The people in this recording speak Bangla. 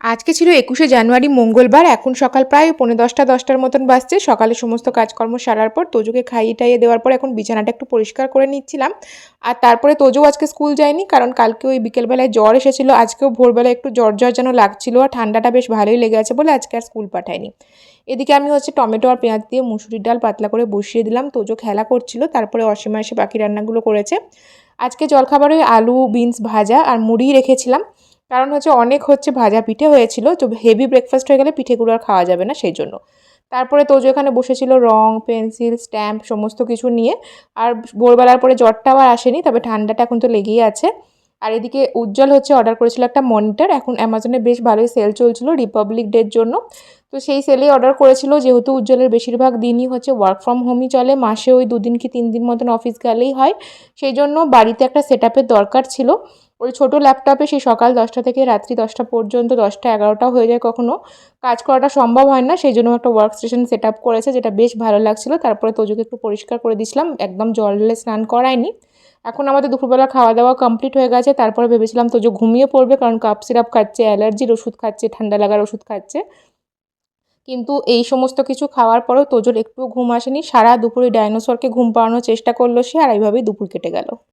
আজকে ছিল ২১শে জানুয়ারি মঙ্গলবার। এখন সকাল প্রায় 10:45 মতন বাজছে। সকালে সমস্ত কাজকর্ম সারার পর তোজুকে খাইয়ে টাইয়ে দেওয়ার পর এখন বিছানাটা একটু পরিষ্কার করে নিচ্ছিলাম। আর তারপরে তোজুও আজকে স্কুল যায়নি, কারণ কালকে ওই বিকেলবেলায় জ্বর এসেছিল। আজকেও ভোরবেলায় একটু জ্বর জ্বর যেন লাগছিল, আর ঠান্ডাটা বেশ ভালোই লেগে আছে বলে আজকে আর স্কুল পাঠায়নি। এদিকে আমি টমেটো আর পেঁয়াজ দিয়ে মুসুরির ডাল পাতলা করে বসিয়ে দিলাম। তোজো খেলা করছিল, তারপরে অসীমা এসে বাকি রান্নাগুলো করেছে। আজকে জলখাবারে আলু বিনস ভাজা আর মুড়ি রেখেছিলাম, কারণ অনেক ভাজা পিঠে হয়েছিল, তো হেভি ব্রেকফাস্ট হয়ে গেলে পিঠেগুলো আর খাওয়া যাবে না, সেই জন্য। তারপরে তোজো এখানে বসেছিল রং পেন্সিল স্ট্যাম্প সমস্ত কিছু নিয়ে। আর ভোরবেলার পরে জ্বরটাও আর আসেনি, তবে ঠান্ডাটা এখন তো লেগেই আছে। আর এদিকে উজ্জ্বল অর্ডার করেছিল একটা মনিটর। এখন অ্যামাজনে বেশ ভালোই সেল চলছিল রিপাবলিক ডের জন্য, তো সেই সেলেই অর্ডার করেছিল। যেহেতু উজ্জ্বলের বেশিরভাগ দিনই ওয়ার্ক ফ্রম হোমই চলে, মাসে ওই 2 দিন কি 3 দিন মতন অফিস গেলেই হয়, সেই জন্য বাড়িতে একটা সেট আপের দরকার ছিল। ওই ছোটো ল্যাপটপে সেই সকাল 10টা থেকে রাত্রি 10টা পর্যন্ত 10টা-11টাও হয়ে যায়, কখনো কাজ করাটা সম্ভব হয় না, সেই জন্য একটা ওয়ার্ক স্টেশন সেট আপ করেছে, যেটা বেশ ভালো লাগছিলো। তারপরে তোজোকে একটু পরিষ্কার করে দিয়েছিলাম, একদম জল ঢেলে স্নান করায়নি। এখন আমাদের দুপুরবেলা খাওয়া দাওয়া কমপ্লিট হয়ে গেছে। তারপরে ভেবেছিলাম তোজো ঘুমিয়ে পড়বে, কারণ কাপ সিরাপ খাচ্ছে, অ্যালার্জির ওষুধ খাচ্ছে, ঠান্ডা লাগার ওষুধ খাচ্ছে। কিন্তু এই সমস্ত কিছু খাওয়ার পরেও তোজোর একটুও ঘুম আসেনি। সারা দুপুরে ডাইনোসরকে ঘুম পাড়ানোর চেষ্টা করলো সে, আর এইভাবেই দুপুর কেটে গেল।